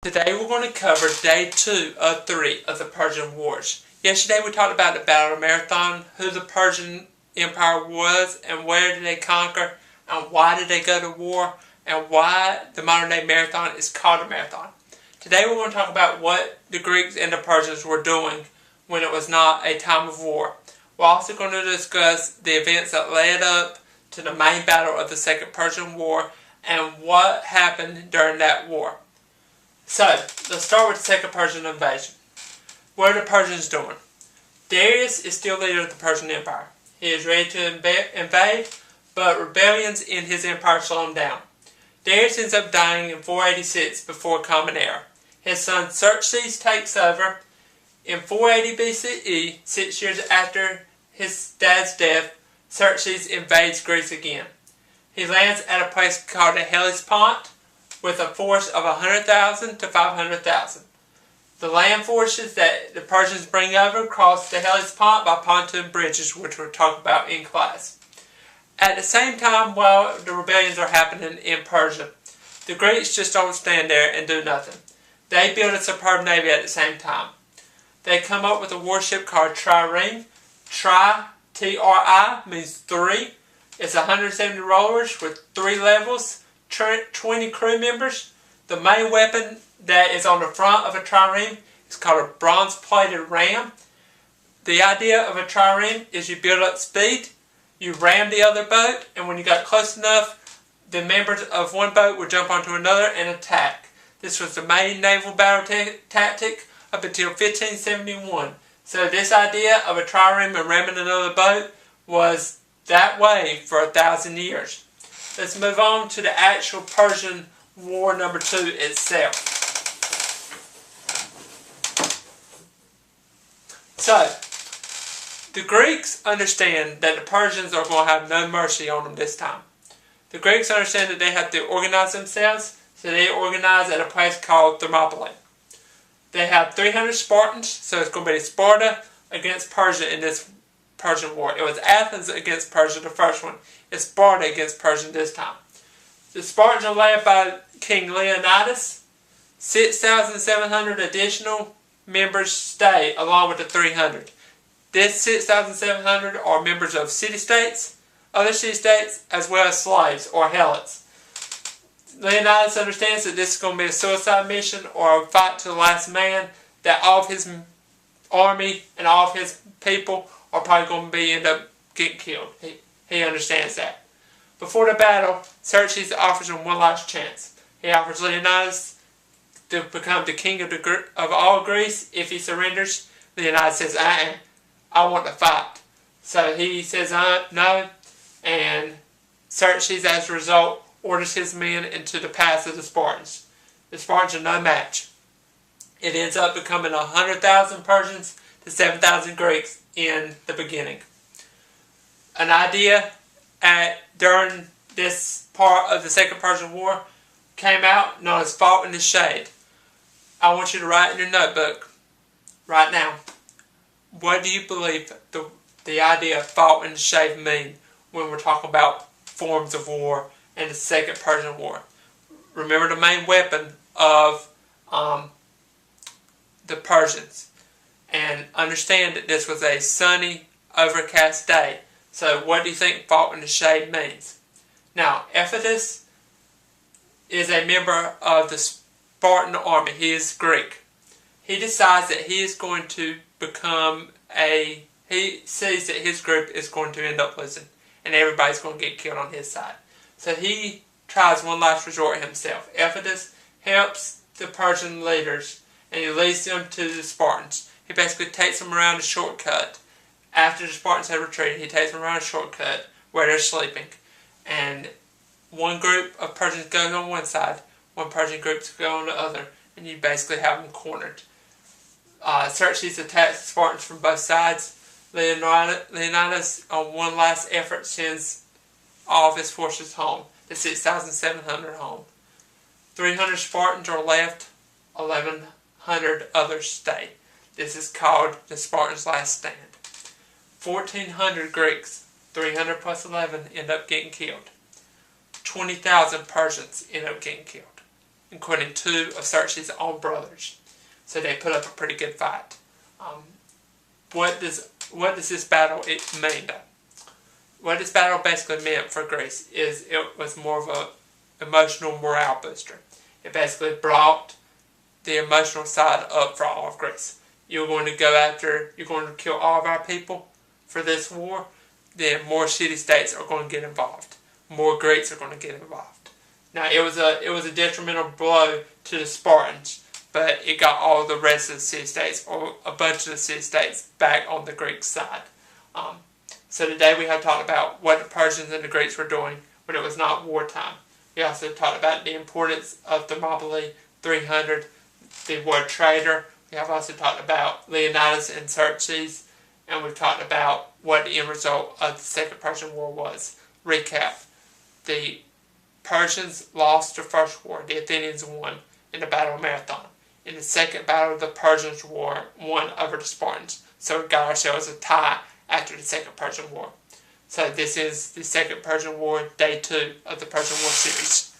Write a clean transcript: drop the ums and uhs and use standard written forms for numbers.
Today we're going to cover day 2 of 3 of the Persian Wars. Yesterday we talked about the Battle of Marathon, who the Persian Empire was, and where did they conquer, and why did they go to war, and why the modern day marathon is called a marathon. Today we're going to talk about what the Greeks and the Persians were doing when it was not a time of war. We're also going to discuss the events that led up to the main battle of the Second Persian War and what happened during that war. So, let's start with the Second Persian invasion. What are the Persians doing? Darius is still leader of the Persian Empire. He is ready to invade, but rebellions in his empire slow him down. Darius ends up dying in 486 before Common Era. His son Xerxes takes over. In 480 BCE, 6 years after his dad's death, Xerxes invades Greece again. He lands at a place called the Hellespont with a force of 100,000 to 500,000. The land forces that the Persians bring over cross the Hellespont by pontoon bridges, which we'll talk about in class. At the same time, while the rebellions are happening in Persia, the Greeks just don't stand there and do nothing. They build a superb navy at the same time. They come up with a warship called trireme. Tri, T-R-I, means 3. It's 170 rollers with 3 levels, 20 crew members. The main weapon that is on the front of a trireme is called a bronze-plated ram. The idea of a trireme is you build up speed, you ram the other boat, and when you got close enough, the members of one boat would jump onto another and attack. This was the main naval battle tactic up until 1571. So this idea of a trireme and ramming another boat was that way for 1,000 years. Let's move on to the actual Persian War number 2 itself. So, the Greeks understand that the Persians are going to have no mercy on them this time. The Greeks understand that they have to organize themselves, so they organize at a place called Thermopylae. They have 300 Spartans, so it's going to be Sparta against Persia in this Persian War. It was Athens against Persia, the first one. It's Sparta against Persia this time. The Spartans are led by King Leonidas. 6,700 additional members stay along with the 300. This 6,700 are members of city-states, other city-states, as well as slaves or helots. Leonidas understands that this is going to be a suicide mission or a fight to the last man, that all of his army and all of his people are probably going to end up getting killed. He understands that. Before the battle, Xerxes offers him one last chance. He offers Leonidas to become the king of all Greece if he surrenders. Leonidas says, I want to fight. So he says no, and Xerxes, as a result, orders his men into the pass of the Spartans. The Spartans are no match. It ends up becoming 100,000 Persians to 7,000 Greeks in the beginning. An idea during this part of the Second Persian War came out known as fought in the shade. I want you to write in your notebook right now, what do you believe the idea of fought in the shade mean when we're talking about forms of war in the Second Persian War? Remember the main weapon of the Persians, and understand that this was a sunny, overcast day. So what do you think fought in the shade means? Now, Ephitus is a member of the Spartan army. He is Greek. He decides that he is going to become he sees that his group is going to end up losing, and everybody's going to get killed on his side. So he tries one last resort himself. Ephitus helps the Persian leaders, and he leads them to the Spartans. He basically takes them around a shortcut. After the Spartans have retreated, he takes them around a shortcut where they're sleeping. And one group of Persians goes on one side, one Persian group goes on the other, and you basically have them cornered. Xerxes attacks the Spartans from both sides. Leonidas, on one last effort, sends all of his forces home. The 6,700 home. 300 Spartans are left, 1,100 others stay. This is called the Spartans' last stand. 1,400 Greeks, 300 plus 11, end up getting killed. 20,000 Persians end up getting killed. including 2 of Xerxes' own brothers. So they put up a pretty good fight. What does this battle mean, though? What this battle basically meant for Greece is it was more of an emotional morale booster. It basically brought the emotional side up for all of Greece. You're going to kill all of our people for this war, then more city-states are going to get involved. More Greeks are going to get involved. Now, it was a detrimental blow to the Spartans, but it got all the rest of the city-states, or a bunch of the city-states, back on the Greek side. So today we have talked about what the Persians and the Greeks were doing when it was not wartime. We also talked about the importance of Thermopylae 300, the word traitor. We have also talked about Leonidas and Xerxes, and we've talked about what the end result of the Second Persian War was. Recap. The Persians lost the first war. The Athenians won in the Battle of Marathon. In the second battle, the Persians won over the Spartans. So we got ourselves a tie after the Second Persian War. So this is the Second Persian War, Day 2 of the Persian War series.